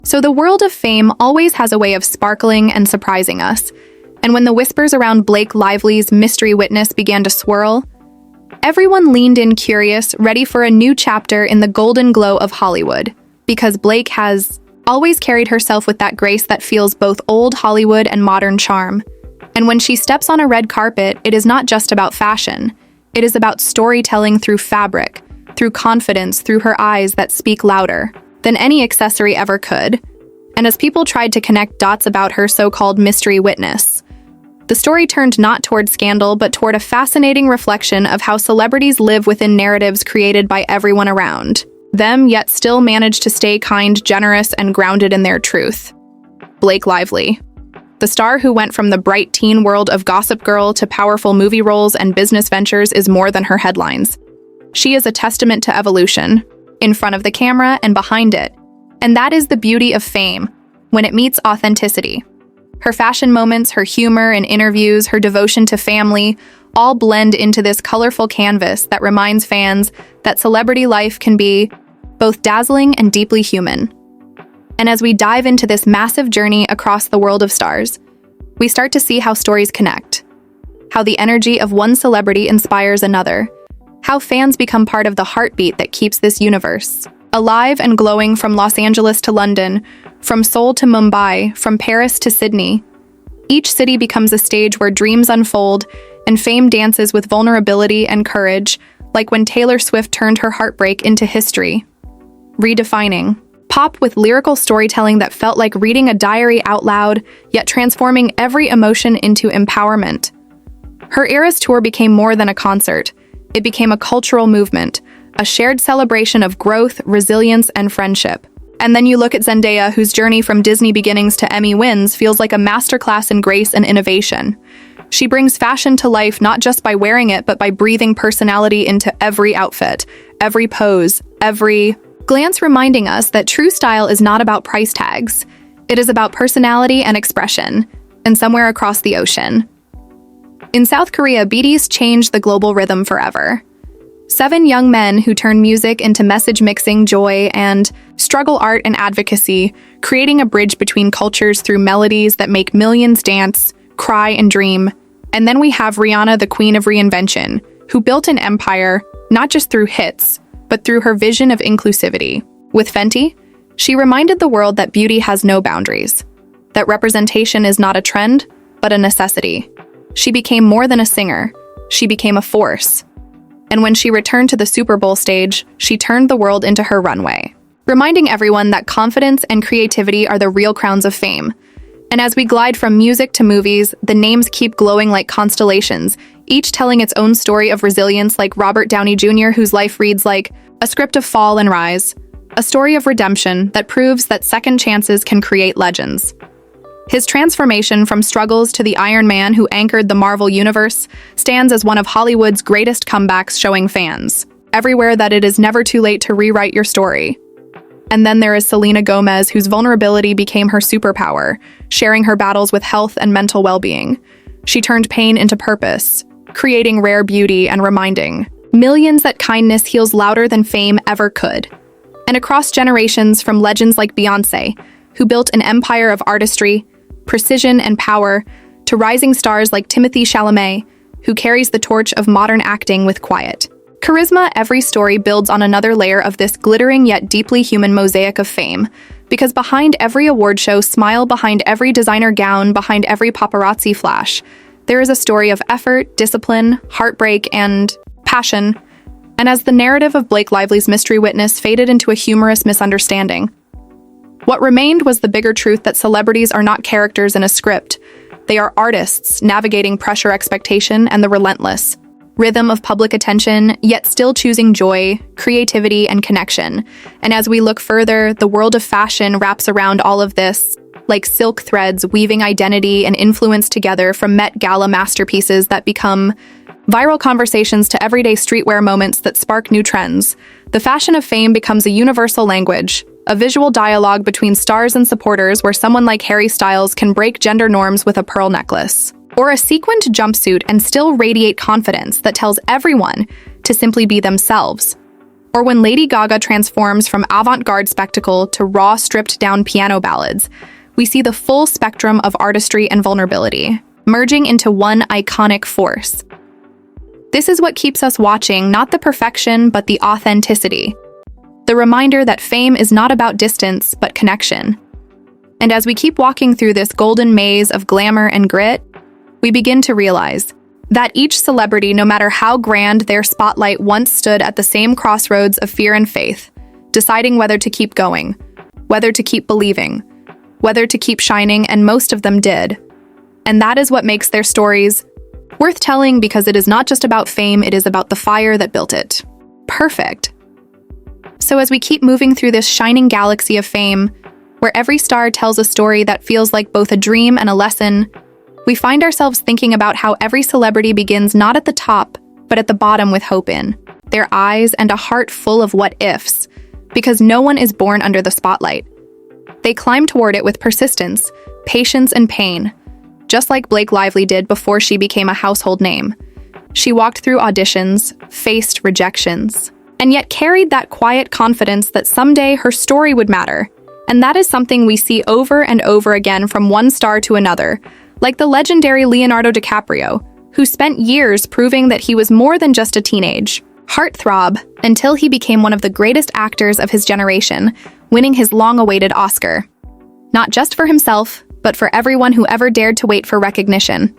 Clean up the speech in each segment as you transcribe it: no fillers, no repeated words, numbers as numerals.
So the world of fame always has a way of sparkling and surprising us. And when the whispers around Blake Lively's mystery witness began to swirl, everyone leaned in curious, ready for a new chapter in the golden glow of Hollywood. Because Blake has always carried herself with that grace that feels both old Hollywood and modern charm. And when she steps on a red carpet, it is not just about fashion. It is about storytelling through fabric, through confidence, through her eyes that speak louder than any accessory ever could. And as people tried to connect dots about her so-called mystery witness, the story turned not toward scandal, but toward a fascinating reflection of how celebrities live within narratives created by everyone around them, yet still manage to stay kind, generous, and grounded in their truth. Blake Lively, the star who went from the bright teen world of Gossip Girl to powerful movie roles and business ventures, is more than her headlines. She is a testament to evolution, in front of the camera and behind it. And that is the beauty of fame, when it meets authenticity. Her fashion moments, her humor in interviews, her devotion to family, all blend into this colorful canvas that reminds fans that celebrity life can be both dazzling and deeply human. And as we dive into this massive journey across the world of stars, we start to see how stories connect, how the energy of one celebrity inspires another, how fans become part of the heartbeat that keeps this universe alive and glowing. From Los Angeles to London, from Seoul to Mumbai, from Paris to Sydney. Each city becomes a stage where dreams unfold and fame dances with vulnerability and courage, like when Taylor Swift turned her heartbreak into history, redefining pop with lyrical storytelling that felt like reading a diary out loud, yet transforming every emotion into empowerment. Her Eras tour became more than a concert. It became a cultural movement, a shared celebration of growth, resilience, and friendship. And then you look at Zendaya, whose journey from Disney beginnings to Emmy wins feels like a masterclass in grace and innovation. She brings fashion to life not just by wearing it, but by breathing personality into every outfit, every pose, every glance, reminding us that true style is not about price tags. It is about personality and expression, and somewhere across the ocean. In South Korea, BTS changed the global rhythm forever. 7 young men who turn music into message mixing, joy, and struggle art and advocacy, creating a bridge between cultures through melodies that make millions dance, cry, and dream. And then we have Rihanna, the queen of reinvention, who built an empire not just through hits, but through her vision of inclusivity. With Fenty, she reminded the world that beauty has no boundaries, that representation is not a trend, but a necessity. She became more than a singer. She became a force. And when she returned to the Super Bowl stage, she turned the world into her runway, reminding everyone that confidence and creativity are the real crowns of fame. And as we glide from music to movies, the names keep glowing like constellations, each telling its own story of resilience, like Robert Downey Jr., whose life reads like a script of fall and rise, a story of redemption that proves that second chances can create legends. His transformation from struggles to the Iron Man who anchored the Marvel Universe stands as one of Hollywood's greatest comebacks, showing fans everywhere that it is never too late to rewrite your story. And then there is Selena Gomez, whose vulnerability became her superpower, sharing her battles with health and mental well-being. She turned pain into purpose, creating rare beauty and reminding millions that kindness heals louder than fame ever could. And across generations, from legends like Beyonce, who built an empire of artistry, precision, and power, to rising stars like Timothée Chalamet, who carries the torch of modern acting with quiet charisma, every story builds on another layer of this glittering yet deeply human mosaic of fame. Because behind every award show smile, behind every designer gown, behind every paparazzi flash, there is a story of effort, discipline, heartbreak, and passion. And as the narrative of Blake Lively's mystery witness faded into a humorous misunderstanding, what remained was the bigger truth that celebrities are not characters in a script. They are artists navigating pressure, expectation, and the relentless rhythm of public attention, yet still choosing joy, creativity, and connection. And as we look further, the world of fashion wraps around all of this, like silk threads weaving identity and influence together, from Met Gala masterpieces that become viral conversations to everyday streetwear moments that spark new trends. The fashion of fame becomes a universal language, a visual dialogue between stars and supporters, where someone like Harry Styles can break gender norms with a pearl necklace or a sequined jumpsuit and still radiate confidence that tells everyone to simply be themselves. Or when Lady Gaga transforms from avant-garde spectacle to raw, stripped-down piano ballads, we see the full spectrum of artistry and vulnerability, merging into one iconic force. This is what keeps us watching, not the perfection, but the authenticity. The reminder that fame is not about distance, but connection. And as we keep walking through this golden maze of glamour and grit, we begin to realize that each celebrity, no matter how grand their spotlight once stood at the same crossroads of fear and faith, deciding whether to keep going, whether to keep believing, whether to keep shining, and most of them did. And that is what makes their stories worth telling, because it is not just about fame, it is about the fire that built it. Perfect. So as we keep moving through this shining galaxy of fame, where every star tells a story that feels like both a dream and a lesson, we find ourselves thinking about how every celebrity begins not at the top, but at the bottom with hope in their eyes and a heart full of what-ifs, because no one is born under the spotlight. They climb toward it with persistence, patience, and pain, just like Blake Lively did before she became a household name. She walked through auditions, faced rejections, and yet carried that quiet confidence that someday her story would matter. And that is something we see over and over again from one star to another, like the legendary Leonardo DiCaprio, who spent years proving that he was more than just a teenage heartthrob until he became one of the greatest actors of his generation, winning his long-awaited Oscar. Not just for himself, but for everyone who ever dared to wait for recognition.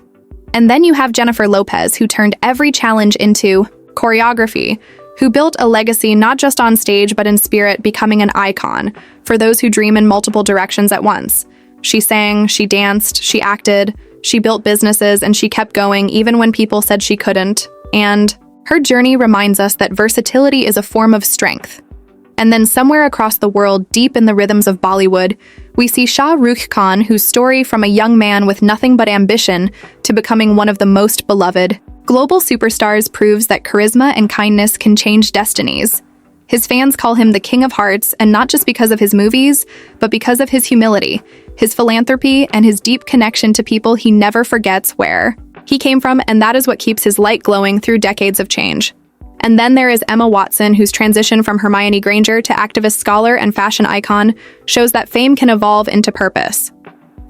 And then you have Jennifer Lopez, who turned every challenge into choreography, who built a legacy not just on stage but in spirit, becoming an icon for those who dream in multiple directions at once. She sang, she danced, she acted, she built businesses, and she kept going even when people said she couldn't. And her journey reminds us that versatility is a form of strength. And then somewhere across the world, deep in the rhythms of Bollywood, we see Shah Rukh Khan, whose story from a young man with nothing but ambition to becoming one of the most beloved global superstars proves that charisma and kindness can change destinies. His fans call him the King of Hearts, and not just because of his movies, but because of his humility, his philanthropy, and his deep connection to people he never forgets where he came from, and that is what keeps his light glowing through decades of change. And then there is Emma Watson, whose transition from Hermione Granger to activist scholar and fashion icon shows that fame can evolve into purpose.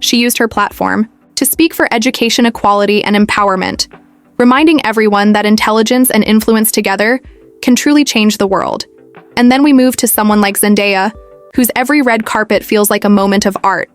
She used her platform to speak for education equality and empowerment, reminding everyone that intelligence and influence together can truly change the world. And then we move to someone like Zendaya, whose every red carpet feels like a moment of art.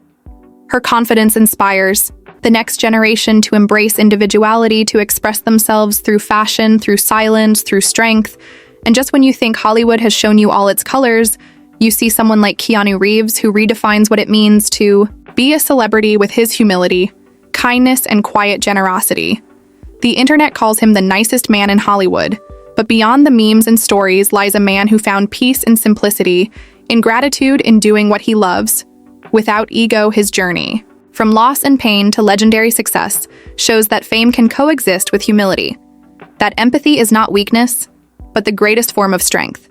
Her confidence inspires the next generation to embrace individuality, to express themselves through fashion, through silence, through strength. And just when you think Hollywood has shown you all its colors, you see someone like Keanu Reeves, who redefines what it means to be a celebrity with his humility, kindness, and quiet generosity. The internet calls him the nicest man in Hollywood, but beyond the memes and stories lies a man who found peace in simplicity, in gratitude in doing what he loves. Without ego, his journey, from loss and pain to legendary success, shows that fame can coexist with humility. That empathy is not weakness, but the greatest form of strength.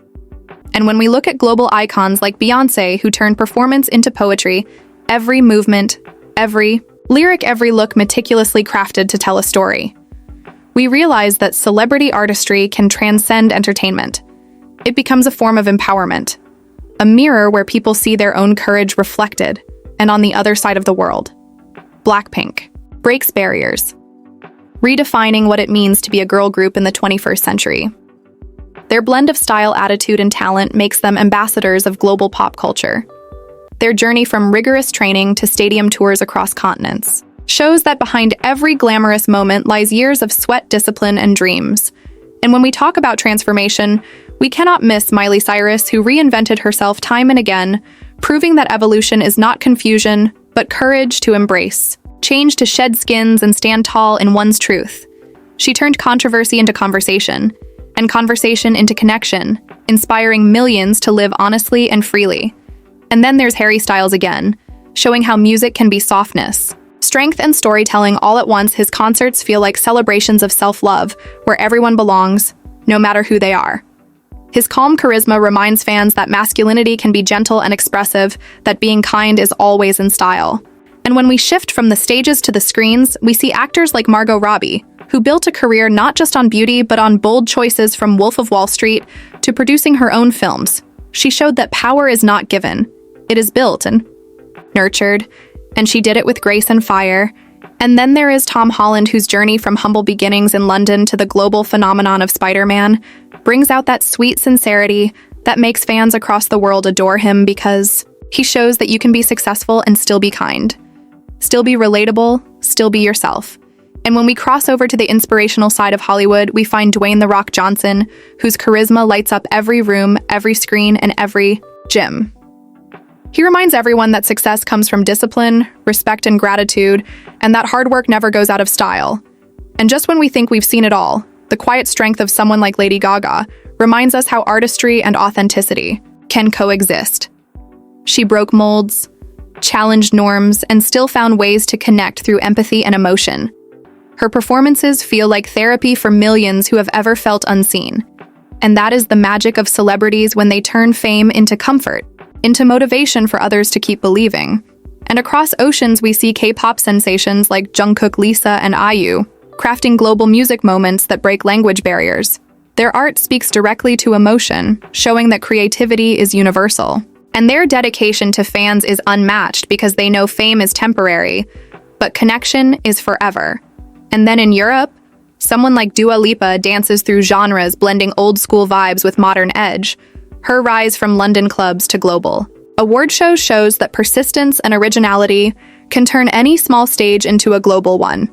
And when we look at global icons like Beyonce, who turned performance into poetry, every movement, every lyric, every look meticulously crafted to tell a story, we realize that celebrity artistry can transcend entertainment. It becomes a form of empowerment, a mirror where people see their own courage reflected, and on the other side of the world. Blackpink breaks barriers, redefining what it means to be a girl group in the 21st century. Their blend of style, attitude, and talent makes them ambassadors of global pop culture. Their journey from rigorous training to stadium tours across continents shows that behind every glamorous moment lies years of sweat, discipline, and dreams. And when we talk about transformation, we cannot miss Miley Cyrus, who reinvented herself time and again, proving that evolution is not confusion, but courage to embrace, change to shed skins and stand tall in one's truth. She turned controversy into conversation, and conversation into connection, inspiring millions to live honestly and freely. And then there's Harry Styles again, showing how music can be softness, strength, and storytelling all at once. His concerts feel like celebrations of self-love, where everyone belongs, no matter who they are. His calm charisma reminds fans that masculinity can be gentle and expressive, that being kind is always in style. And when we shift from the stages to the screens, we see actors like Margot Robbie, who built a career not just on beauty but on bold choices from Wolf of Wall Street to producing her own films. She showed that power is not given, it is built and nurtured, and she did it with grace and fire. And then there is Tom Holland, whose journey from humble beginnings in London to the global phenomenon of Spider-Man brings out that sweet sincerity that makes fans across the world adore him, because he shows that you can be successful and still be kind, still be relatable, still be yourself. And when we cross over to the inspirational side of Hollywood, we find Dwayne "The Rock" Johnson, whose charisma lights up every room, every screen, and every gym. He reminds everyone that success comes from discipline, respect, and gratitude, and that hard work never goes out of style. And just when we think we've seen it all, the quiet strength of someone like Lady Gaga reminds us how artistry and authenticity can coexist. She broke molds, challenged norms, and still found ways to connect through empathy and emotion. Her performances feel like therapy for millions who have ever felt unseen. And that is the magic of celebrities when they turn fame into comfort, into motivation for others to keep believing. And across oceans, we see K-pop sensations like Jungkook, Lisa, and IU, crafting global music moments that break language barriers. Their art speaks directly to emotion, showing that creativity is universal. And their dedication to fans is unmatched because they know fame is temporary, but connection is forever. And then in Europe, someone like Dua Lipa dances through genres, blending old-school vibes with modern edge. Her rise from London clubs to global award shows shows that persistence and originality can turn any small stage into a global one.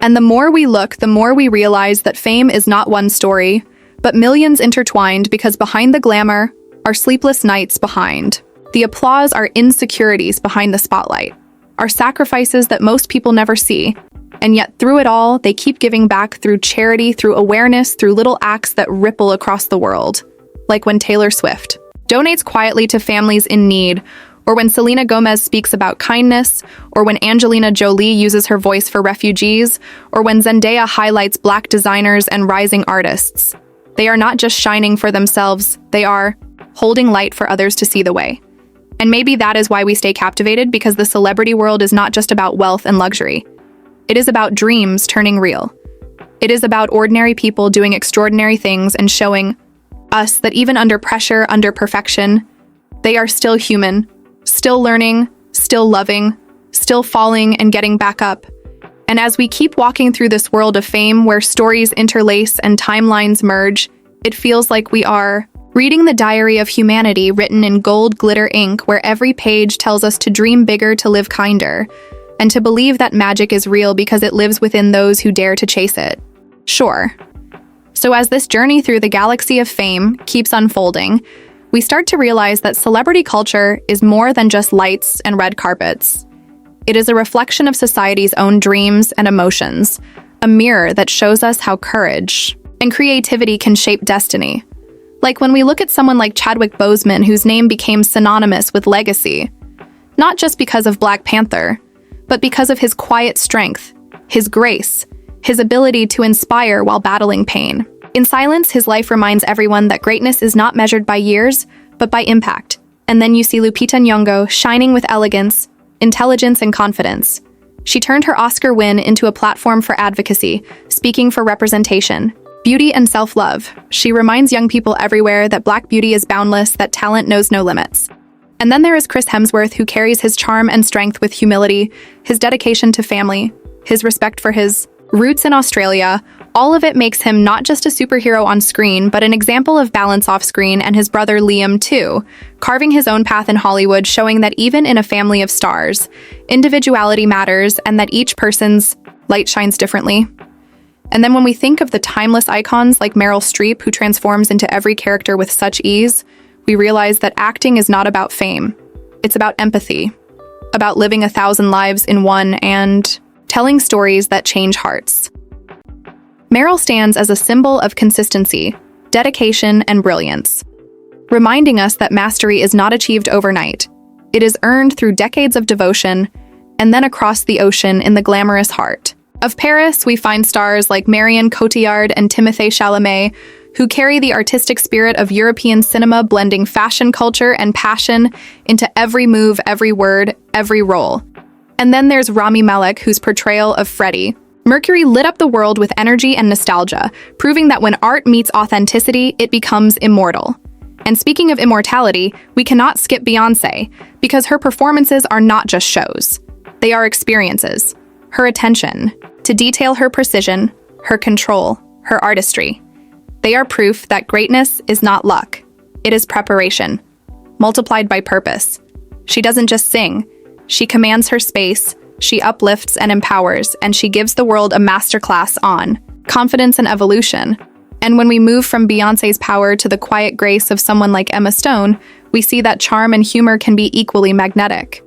And the more we look, the more we realize that fame is not one story, but millions intertwined, because behind the glamour are sleepless nights behind. The applause are insecurities behind the spotlight, are sacrifices that most people never see. And yet through it all, they keep giving back through charity, through awareness, through little acts that ripple across the world. Like when Taylor Swift donates quietly to families in need, or when Selena Gomez speaks about kindness, or when Angelina Jolie uses her voice for refugees, or when Zendaya highlights Black designers and rising artists. They are not just shining for themselves, they are holding light for others to see the way. And maybe that is why we stay captivated, because the celebrity world is not just about wealth and luxury. It is about dreams turning real. It is about ordinary people doing extraordinary things and showing us that even under pressure, under perfection, they are still human, still learning, still loving, still falling and getting back up. And as we keep walking through this world of fame where stories interlace and timelines merge, it feels like we are reading the diary of humanity written in gold glitter ink, where every page tells us to dream bigger, to live kinder, and to believe that magic is real because it lives within those who dare to chase it. Sure. So as this journey through the galaxy of fame keeps unfolding, we start to realize that celebrity culture is more than just lights and red carpets. It is a reflection of society's own dreams and emotions, a mirror that shows us how courage and creativity can shape destiny. Like when we look at someone like Chadwick Boseman, whose name became synonymous with legacy, not just because of Black Panther, but because of his quiet strength, his grace, his ability to inspire while battling pain. In silence, his life reminds everyone that greatness is not measured by years, but by impact. And then you see Lupita Nyong'o shining with elegance, intelligence, and confidence. She turned her Oscar win into a platform for advocacy, speaking for representation, beauty, and self-love. She reminds young people everywhere that Black beauty is boundless, that talent knows no limits. And then there is Chris Hemsworth, who carries his charm and strength with humility, his dedication to family, his respect for his roots in Australia. All of it makes him not just a superhero on screen, but an example of balance off screen, and his brother Liam too, carving his own path in Hollywood, showing that even in a family of stars, individuality matters and that each person's light shines differently. And then when we think of the timeless icons like Meryl Streep, who transforms into every character with such ease, we realize that acting is not about fame. It's about empathy, about living 1,000 lives in one, and telling stories that change hearts. Meryl stands as a symbol of consistency, dedication, and brilliance, reminding us that mastery is not achieved overnight. It is earned through decades of devotion, and then across the ocean in the glamorous heart of Paris, we find stars like Marion Cotillard and Timothée Chalamet, who carry the artistic spirit of European cinema, blending fashion culture and passion into every move, every word, every role. And then there's Rami Malek, whose portrayal of Freddie Mercury lit up the world with energy and nostalgia, proving that when art meets authenticity, it becomes immortal. And speaking of immortality, we cannot skip Beyoncé, because her performances are not just shows. They are experiences. Her attention to detail, her precision, her control, her artistry. They are proof that greatness is not luck. It is preparation, multiplied by purpose. She doesn't just sing. She commands her space, she uplifts and empowers, and she gives the world a masterclass on confidence and evolution. And when we move from Beyoncé's power to the quiet grace of someone like Emma Stone, we see that charm and humor can be equally magnetic.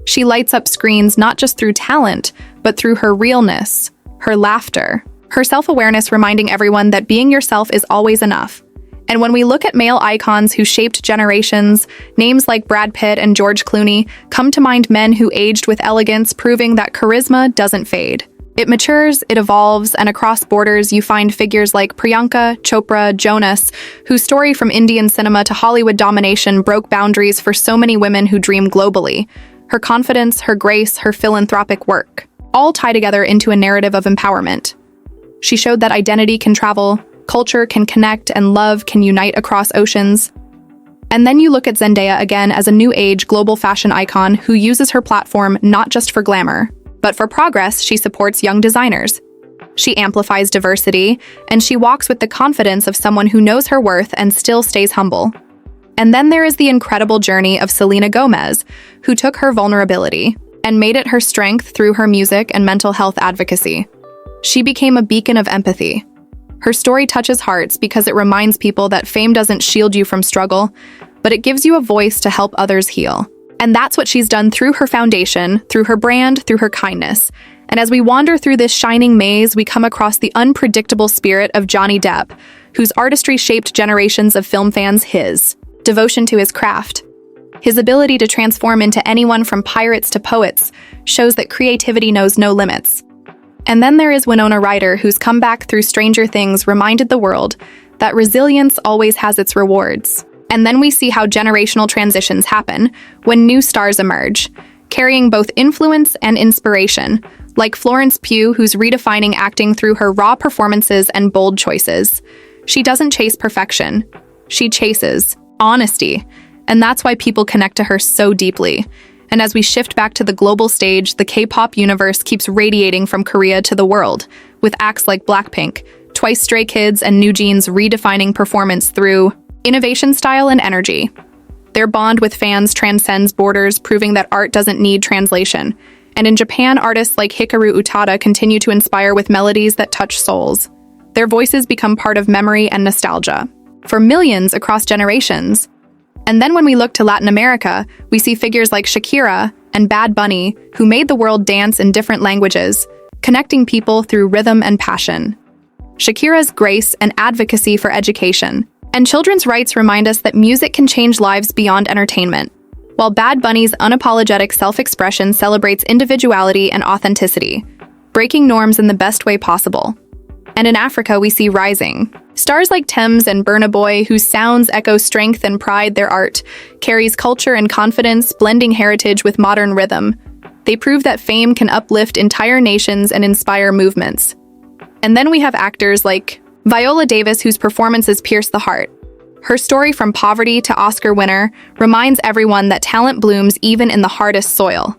She lights up screens not just through talent, but through her realness, her laughter, her self-awareness, reminding everyone that being yourself is always enough. And when we look at male icons who shaped generations, names like Brad Pitt and George Clooney come to mind, men who aged with elegance, proving that charisma doesn't fade. It matures, it evolves, and across borders you find figures like Priyanka Chopra Jonas, whose story from Indian cinema to Hollywood domination broke boundaries for so many women who dream globally. Her confidence, her grace, her philanthropic work, all tie together into a narrative of empowerment. She showed that identity can travel, culture can connect, and love can unite across oceans. And then you look at Zendaya again as a new age global fashion icon who uses her platform not just for glamour, but for progress. She supports young designers. She amplifies diversity, and she walks with the confidence of someone who knows her worth and still stays humble. And then there is the incredible journey of Selena Gomez, who took her vulnerability and made it her strength through her music and mental health advocacy. She became a beacon of empathy. Her story touches hearts because it reminds people that fame doesn't shield you from struggle, but it gives you a voice to help others heal. And that's what she's done through her foundation, through her brand, through her kindness. And as we wander through this shining maze, we come across the unpredictable spirit of Johnny Depp, whose artistry shaped generations of film fans. His devotion to his craft, his ability to transform into anyone from pirates to poets, shows that creativity knows no limits. And then there is Winona Ryder, whose comeback through Stranger Things reminded the world that resilience always has its rewards. And then we see how generational transitions happen when new stars emerge, carrying both influence and inspiration, like Florence Pugh, who's redefining acting through her raw performances and bold choices. She doesn't chase perfection. She chases honesty. And that's why people connect to her so deeply. And as we shift back to the global stage, the K-pop universe keeps radiating from Korea to the world, with acts like Blackpink, Twice, Stray Kids, and New Jeans redefining performance through innovation, style, and energy. Their bond with fans transcends borders, proving that art doesn't need translation. And in Japan, artists like Hikaru Utada continue to inspire with melodies that touch souls. Their voices become part of memory and nostalgia for millions across generations. And then when we look to Latin America, we see figures like Shakira and Bad Bunny, who made the world dance in different languages, connecting people through rhythm and passion. Shakira's grace and advocacy for education and children's rights remind us that music can change lives beyond entertainment, while Bad Bunny's unapologetic self-expression celebrates individuality and authenticity, breaking norms in the best way possible. And in Africa, we see rising stars like Tems and Burna Boy, whose sounds echo strength and pride. Their art carries culture and confidence, blending heritage with modern rhythm. They prove that fame can uplift entire nations and inspire movements. And then we have actors like Viola Davis, whose performances pierce the heart. Her story from poverty to Oscar winner reminds everyone that talent blooms even in the hardest soil.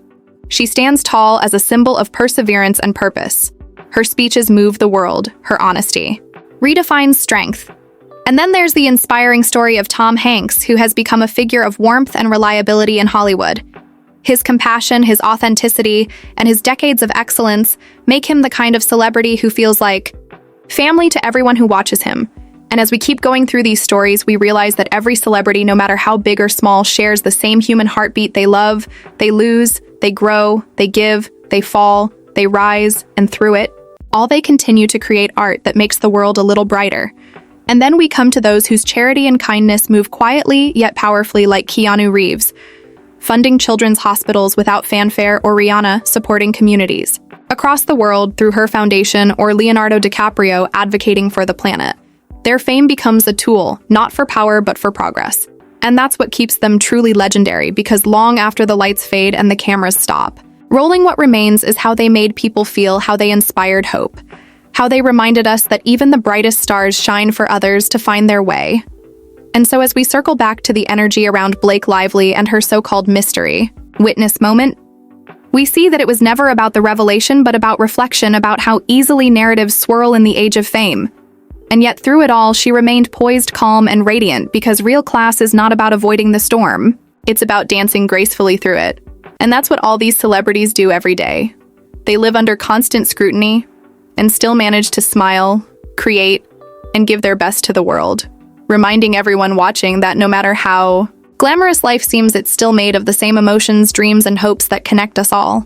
She stands tall as a symbol of perseverance and purpose. Her speeches move the world. Her honesty redefines strength. And then there's the inspiring story of Tom Hanks, who has become a figure of warmth and reliability in Hollywood. His compassion, his authenticity, and his decades of excellence make him the kind of celebrity who feels like family to everyone who watches him. And as we keep going through these stories, we realize that every celebrity, no matter how big or small, shares the same human heartbeat. They love, they lose, they grow, they give, they fall, they rise, and through it, all they continue to create art that makes the world a little brighter. And then we come to those whose charity and kindness move quietly yet powerfully, like Keanu Reeves, funding children's hospitals without fanfare, or Rihanna supporting communities across the world through her foundation, or Leonardo DiCaprio advocating for the planet. Their fame becomes a tool, not for power but for progress. And that's what keeps them truly legendary, because long after the lights fade and the cameras stop, Rolling What Remains is how they made people feel, how they inspired hope, how they reminded us that even the brightest stars shine for others to find their way. And so as we circle back to the energy around Blake Lively and her so-called mystery, witness moment, we see that it was never about the revelation but about reflection, about how easily narratives swirl in the age of fame. And yet through it all, she remained poised, calm, and radiant, because real class is not about avoiding the storm. It's about dancing gracefully through it. And that's what all these celebrities do every day. They live under constant scrutiny and still manage to smile, create, and give their best to the world, reminding everyone watching that no matter how glamorous life seems, it's still made of the same emotions, dreams, and hopes that connect us all.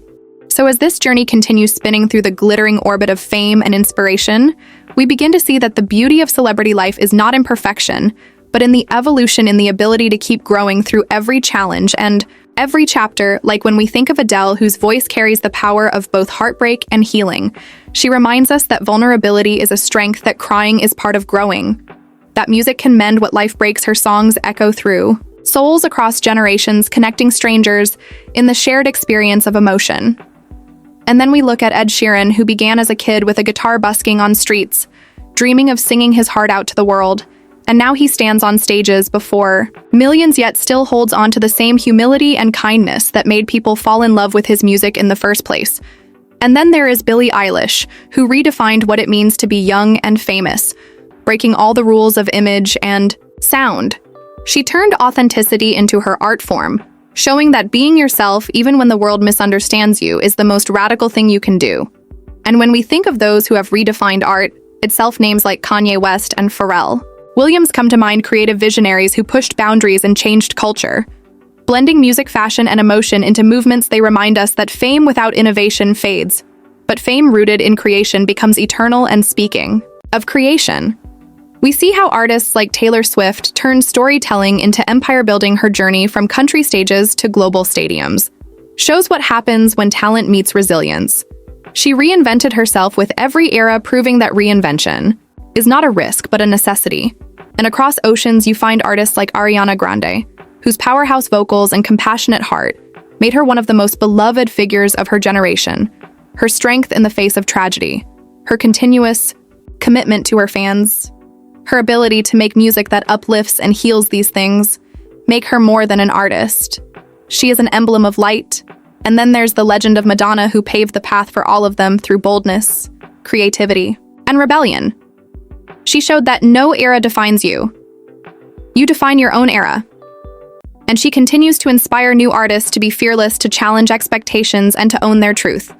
So as this journey continues spinning through the glittering orbit of fame and inspiration, we begin to see that the beauty of celebrity life is not in perfection, but in the evolution, in the ability to keep growing through every challenge and every chapter. Like when we think of Adele, whose voice carries the power of both heartbreak and healing. She reminds us that vulnerability is a strength, that crying is part of growing, that music can mend what life breaks. Her songs echo through souls across generations, connecting strangers in the shared experience of emotion. And then we look at Ed Sheeran, who began as a kid with a guitar busking on streets, dreaming of singing his heart out to the world. And now he stands on stages before millions, yet still holds on to the same humility and kindness that made people fall in love with his music in the first place. And then there is Billie Eilish, who redefined what it means to be young and famous, breaking all the rules of image and sound. She turned authenticity into her art form, showing that being yourself, even when the world misunderstands you, is the most radical thing you can do. And when we think of those who have redefined art itself, names like Kanye West and Pharrell Williams come to mind, creative visionaries who pushed boundaries and changed culture. Blending music, fashion, and emotion into movements, they remind us that fame without innovation fades, but fame rooted in creation becomes eternal. And speaking of creation, we see how artists like Taylor Swift turned storytelling into empire-building. Her journey from country stages to global stadiums shows what happens when talent meets resilience. She reinvented herself with every era, proving that reinvention is not a risk, but a necessity. And across oceans, you find artists like Ariana Grande, whose powerhouse vocals and compassionate heart made her one of the most beloved figures of her generation. Her strength in the face of tragedy, her continuous commitment to her fans, her ability to make music that uplifts and heals these things, make her more than an artist. She is an emblem of light. And then there's the legend of Madonna, who paved the path for all of them through boldness, creativity, and rebellion. She showed that no era defines you. You define your own era. And she continues to inspire new artists to be fearless, to challenge expectations, and to own their truth.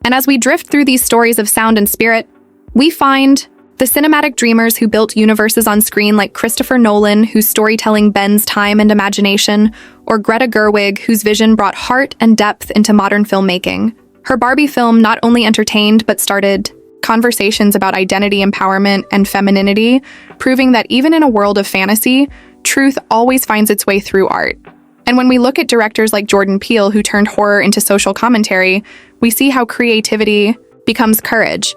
And as we drift through these stories of sound and spirit, we find the cinematic dreamers who built universes on screen, like Christopher Nolan, whose storytelling bends time and imagination, or Greta Gerwig, whose vision brought heart and depth into modern filmmaking. Her Barbie film not only entertained but started conversations about identity, empowerment, and femininity, proving that even in a world of fantasy, truth always finds its way through art. And when we look at directors like Jordan Peele, who turned horror into social commentary, we see how creativity becomes courage,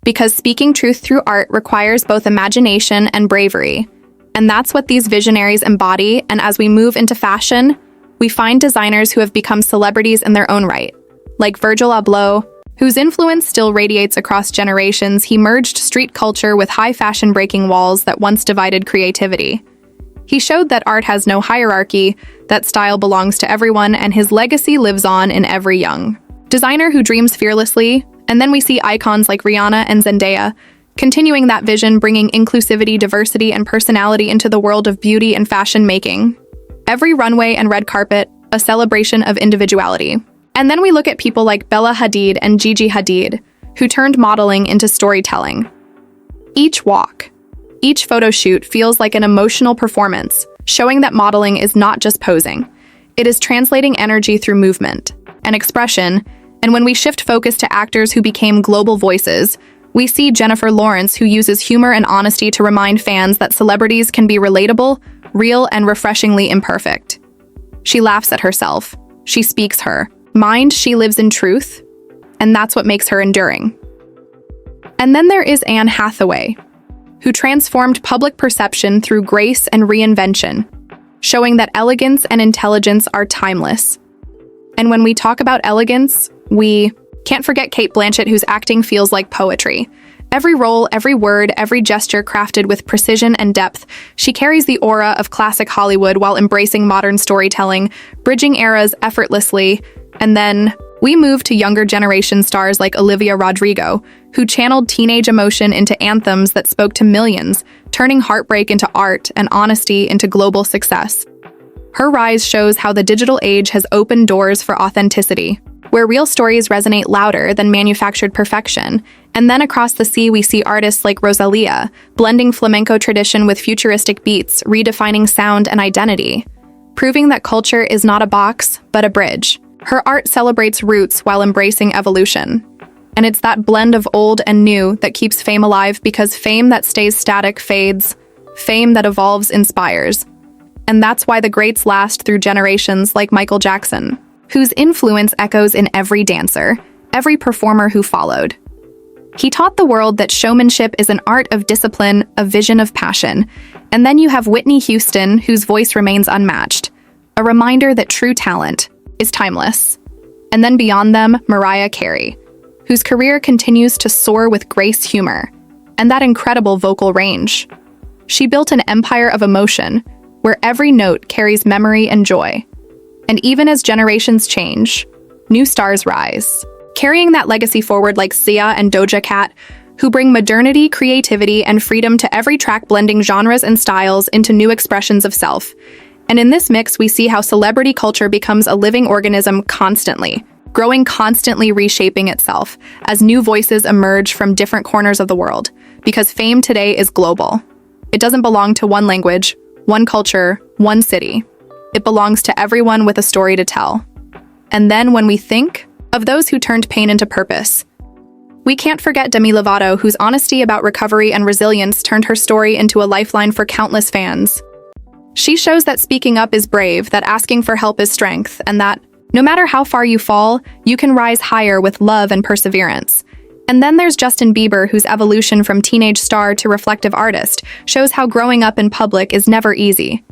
because speaking truth through art requires both imagination and bravery. And that's what these visionaries embody. And as we move into fashion, we find designers who have become celebrities in their own right, like Virgil Abloh, whose influence still radiates across generations. He merged street culture with high fashion, breaking walls that once divided creativity. He showed that art has no hierarchy, that style belongs to everyone, and his legacy lives on in every young designer who dreams fearlessly. And then we see icons like Rihanna and Zendaya, continuing that vision, bringing inclusivity, diversity, and personality into the world of beauty and fashion, making every runway and red carpet a celebration of individuality. And then we look at people like Bella Hadid and Gigi Hadid, who turned modeling into storytelling. Each walk, each photo shoot feels like an emotional performance, showing that modeling is not just posing. It is translating energy through movement and expression. And when we shift focus to actors who became global voices, we see Jennifer Lawrence, who uses humor and honesty to remind fans that celebrities can be relatable, real, and refreshingly imperfect. She laughs at herself. She speaks her mind. She lives in truth. And that's what makes her enduring. And then there is Anne Hathaway, who transformed public perception through grace and reinvention, showing that elegance and intelligence are timeless. And when we talk about elegance, we can't forget Cate Blanchett, whose acting feels like poetry. Every role, every word, every gesture crafted with precision and depth, she carries the aura of classic Hollywood while embracing modern storytelling, bridging eras effortlessly. And then we move to younger generation stars like Olivia Rodrigo, who channeled teenage emotion into anthems that spoke to millions, turning heartbreak into art and honesty into global success. Her rise shows how the digital age has opened doors for authenticity, where real stories resonate louder than manufactured perfection. And then across the sea, we see artists like Rosalía, blending flamenco tradition with futuristic beats, redefining sound and identity, proving that culture is not a box, but a bridge. Her art celebrates roots while embracing evolution. And it's that blend of old and new that keeps fame alive, because fame that stays static fades, fame that evolves inspires. And that's why the greats last through generations, like Michael Jackson, whose influence echoes in every dancer, every performer who followed. He taught the world that showmanship is an art of discipline, a vision of passion. And then you have Whitney Houston, whose voice remains unmatched, a reminder that true talent is timeless. And then beyond them, Mariah Carey, whose career continues to soar with grace, humor, and that incredible vocal range. She built an empire of emotion, where every note carries memory and joy. And even as generations change, new stars rise, carrying that legacy forward, like Sia and Doja Cat, who bring modernity, creativity, and freedom to every track, blending genres and styles into new expressions of self. And in this mix, we see how celebrity culture becomes a living organism, constantly growing, constantly reshaping itself as new voices emerge from different corners of the world. Because fame today is global. It doesn't belong to one language, one culture, one city. It belongs to everyone with a story to tell. And then when we think of those who turned pain into purpose, we can't forget Demi Lovato, whose honesty about recovery and resilience turned her story into a lifeline for countless fans. She shows that speaking up is brave, that asking for help is strength, and that no matter how far you fall, you can rise higher with love and perseverance. And then there's Justin Bieber, whose evolution from teenage star to reflective artist shows how growing up in public is never easy.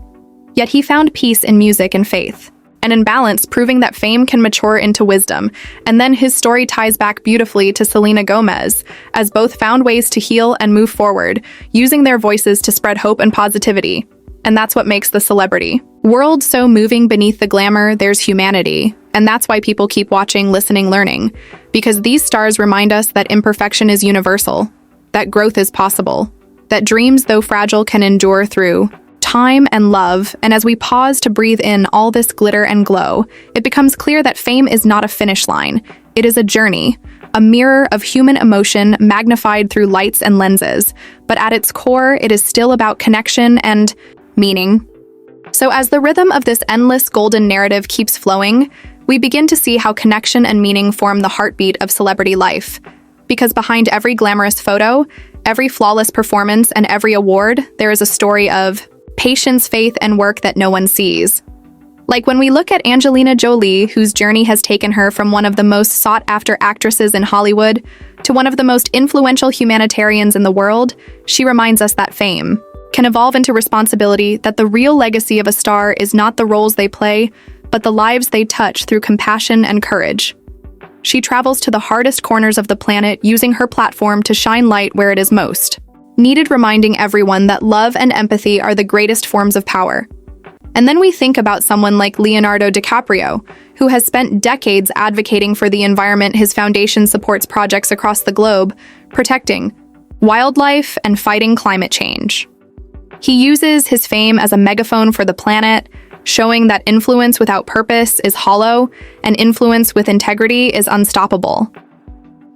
Yet he found peace in music and faith, and in balance, proving that fame can mature into wisdom. And then his story ties back beautifully to Selena Gomez, as both found ways to heal and move forward, using their voices to spread hope and positivity. And that's what makes the celebrity world so moving. Beneath the glamour, there's humanity. And that's why people keep watching, listening, learning. Because these stars remind us that imperfection is universal, that growth is possible, that dreams, though fragile, can endure through time and love. And as we pause to breathe in all this glitter and glow, it becomes clear that fame is not a finish line. It is a journey, a mirror of human emotion magnified through lights and lenses. But at its core, it is still about connection and meaning. So as the rhythm of this endless golden narrative keeps flowing, we begin to see how connection and meaning form the heartbeat of celebrity life. Because behind every glamorous photo, every flawless performance, and every award, there is a story of patience, faith, and work that no one sees. Like when we look at Angelina Jolie, whose journey has taken her from one of the most sought-after actresses in Hollywood to one of the most influential humanitarians in the world, she reminds us that fame can evolve into responsibility, that the real legacy of a star is not the roles they play, but the lives they touch through compassion and courage. She travels to the hardest corners of the planet, using her platform to shine light where it is most needed, reminding everyone that love and empathy are the greatest forms of power. And then we think about someone like Leonardo DiCaprio, who has spent decades advocating for the environment. His foundation supports projects across the globe, protecting wildlife and fighting climate change. He uses his fame as a megaphone for the planet, showing that influence without purpose is hollow and influence with integrity is unstoppable.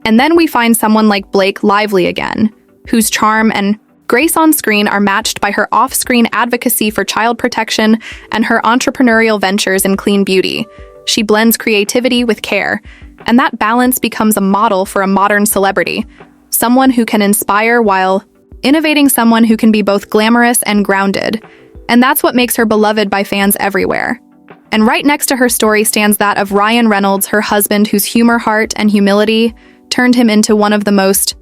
And then we find someone like Blake Lively again, whose charm and grace on screen are matched by her off-screen advocacy for child protection and her entrepreneurial ventures in clean beauty. She blends creativity with care, and that balance becomes a model for a modern celebrity, someone who can inspire while innovating, someone who can be both glamorous and grounded. And that's what makes her beloved by fans everywhere. And right next to her story stands that of Ryan Reynolds, her husband, whose humor, heart, and humility turned him into one of the most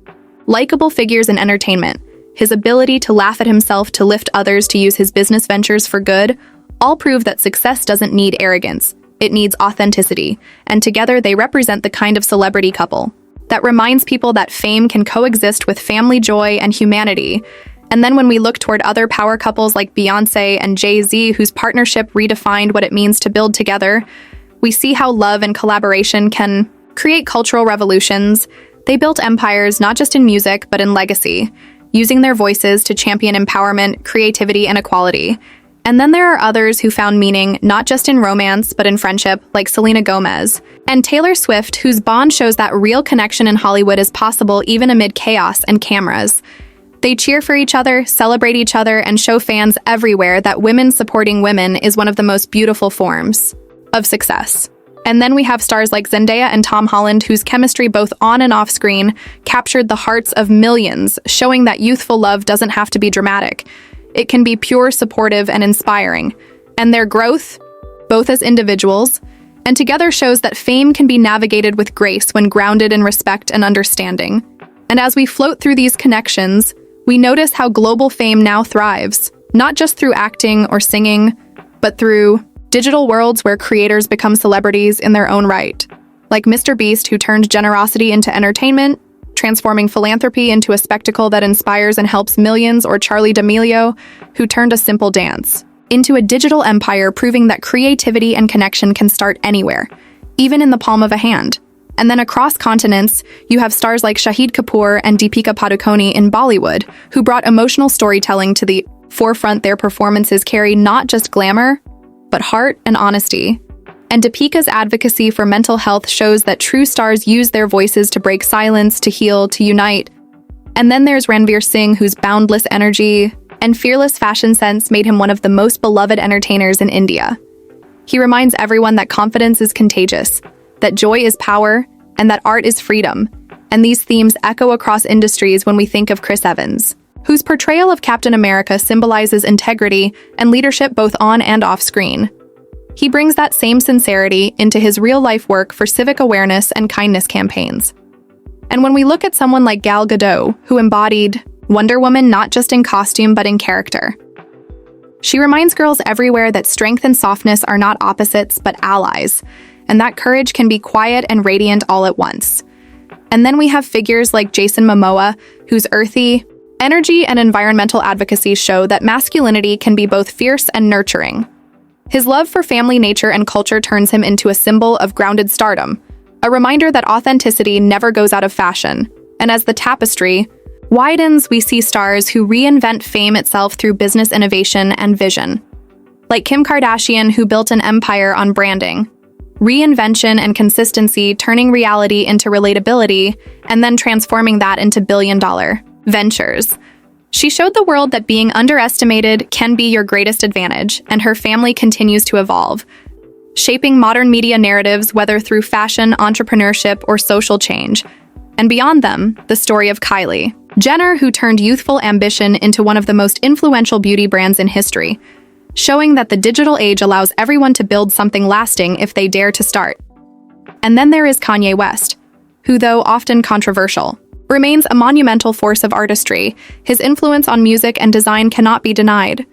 likable figures in entertainment. His ability to laugh at himself, to lift others, to use his business ventures for good, all prove that success doesn't need arrogance. it needs authenticity, and together they represent the kind of celebrity couple that reminds people that fame can coexist with family joy and humanity. And then when we look toward other power couples like Beyonce and Jay-Z, whose partnership redefined what it means to build together, we see how love and collaboration can create cultural revolutions. They built empires not just in music, but in legacy, using their voices to champion empowerment, creativity, and equality. And then there are others who found meaning not just in romance, but in friendship, like Selena Gomez. And Taylor Swift, whose bond shows that real connection in Hollywood is possible even amid chaos and cameras. They cheer for each other, celebrate each other, and show fans everywhere that women supporting women is one of the most beautiful forms of success. And then we have stars like Zendaya and Tom Holland, whose chemistry both on and off screen captured the hearts of millions, showing that youthful love doesn't have to be dramatic. It can be pure, supportive, and inspiring. And their growth, both as individuals, and together shows that fame can be navigated with grace when grounded in respect and understanding. And as we float through these connections, we notice how global fame now thrives, not just through acting or singing, but through digital worlds where creators become celebrities in their own right. Like Mr. Beast, who turned generosity into entertainment, transforming philanthropy into a spectacle that inspires and helps millions, or Charli D'Amelio, who turned a simple dance into a digital empire, proving that creativity and connection can start anywhere, even in the palm of a hand. And then across continents, you have stars like Shahid Kapoor and Deepika Padukone in Bollywood, who brought emotional storytelling to the forefront. Their performances carry not just glamour, but heart and honesty. And Deepika's advocacy for mental health shows that true stars use their voices to break silence, to heal, to unite. And then there's Ranveer Singh, whose boundless energy and fearless fashion sense made him one of the most beloved entertainers in India. He reminds everyone that confidence is contagious, that joy is power, and that art is freedom. And these themes echo across industries when we think of Chris Evans, whose portrayal of Captain America symbolizes integrity and leadership both on and off screen. He brings that same sincerity into his real-life work for civic awareness and kindness campaigns. And when we look at someone like Gal Gadot, who embodied Wonder Woman not just in costume but in character, she reminds girls everywhere that strength and softness are not opposites but allies, and that courage can be quiet and radiant all at once. And then we have figures like Jason Momoa, whose earthy energy and environmental advocacy show that masculinity can be both fierce and nurturing. His love for family, nature, and culture turns him into a symbol of grounded stardom, a reminder that authenticity never goes out of fashion. And as the tapestry widens, we see stars who reinvent fame itself through business innovation and vision. Like Kim Kardashian, who built an empire on branding, reinvention, and consistency, turning reality into relatability, and then transforming that into billion-dollar ventures. She showed the world that being underestimated can be your greatest advantage, and her family continues to evolve, shaping modern media narratives, whether through fashion, entrepreneurship, or social change. And beyond them, the story of Kylie Jenner, who turned youthful ambition into one of the most influential beauty brands in history, showing that the digital age allows everyone to build something lasting if they dare to start. And then there is Kanye West, who, though often controversial, remains a monumental force of artistry. His influence on music and design cannot be denied,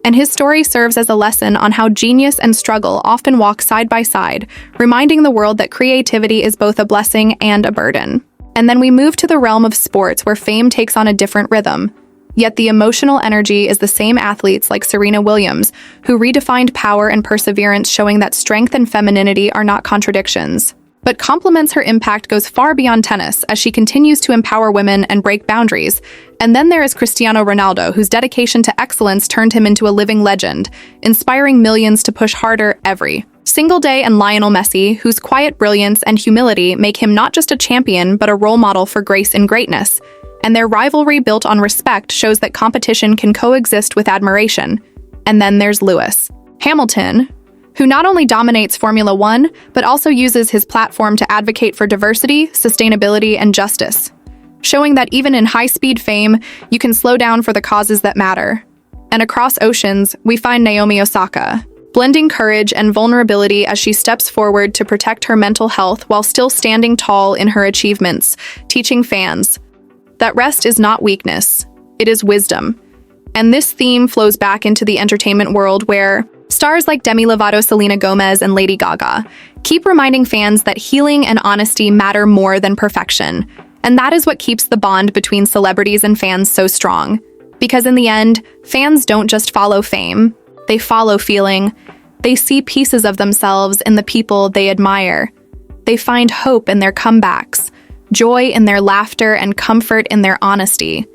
and his story serves as a lesson on how genius and struggle often walk side by side, reminding the world that creativity is both a blessing and a burden. And then we move to the realm of sports, where fame takes on a different rhythm. Yet the emotional energy is the same. Athletes like Serena Williams, who redefined power and perseverance, showing that strength and femininity are not contradictions, but complements. Her impact goes far beyond tennis as she continues to empower women and break boundaries. And then there is Cristiano Ronaldo, whose dedication to excellence turned him into a living legend, inspiring millions to push harder every single day. And Lionel Messi, whose quiet brilliance and humility make him not just a champion, but a role model for grace and greatness. And their rivalry, built on respect, shows that competition can coexist with admiration. And then there's Lewis Hamilton, who not only dominates Formula One, but also uses his platform to advocate for diversity, sustainability, and justice, showing that even in high-speed fame, you can slow down for the causes that matter. And across oceans, we find Naomi Osaka, blending courage and vulnerability as she steps forward to protect her mental health while still standing tall in her achievements, teaching fans that rest is not weakness, it is wisdom. And this theme flows back into the entertainment world, where Stars like Demi Lovato, Selena Gomez, and Lady Gaga keep reminding fans that healing and honesty matter more than perfection. And that is what keeps the bond between celebrities and fans so strong. Because in the end, fans don't just follow fame, they follow feeling. They see pieces of themselves in the people they admire. They find hope in their comebacks, joy in their laughter, and comfort in their honesty.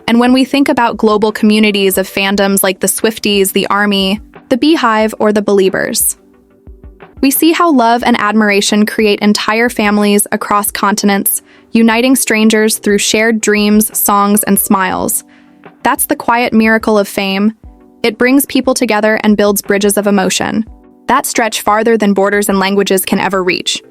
And when we think about global communities of fandoms like the Swifties, the ARMY, the Beehive, or the Beliebers, we see how love and admiration create entire families across continents, uniting strangers through shared dreams, songs, and smiles. That's the quiet miracle of fame. It brings people together and builds bridges of emotion that stretch farther than borders and languages can ever reach.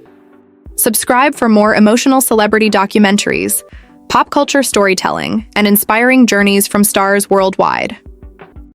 Subscribe for more emotional celebrity documentaries, pop culture storytelling, and inspiring journeys from stars worldwide.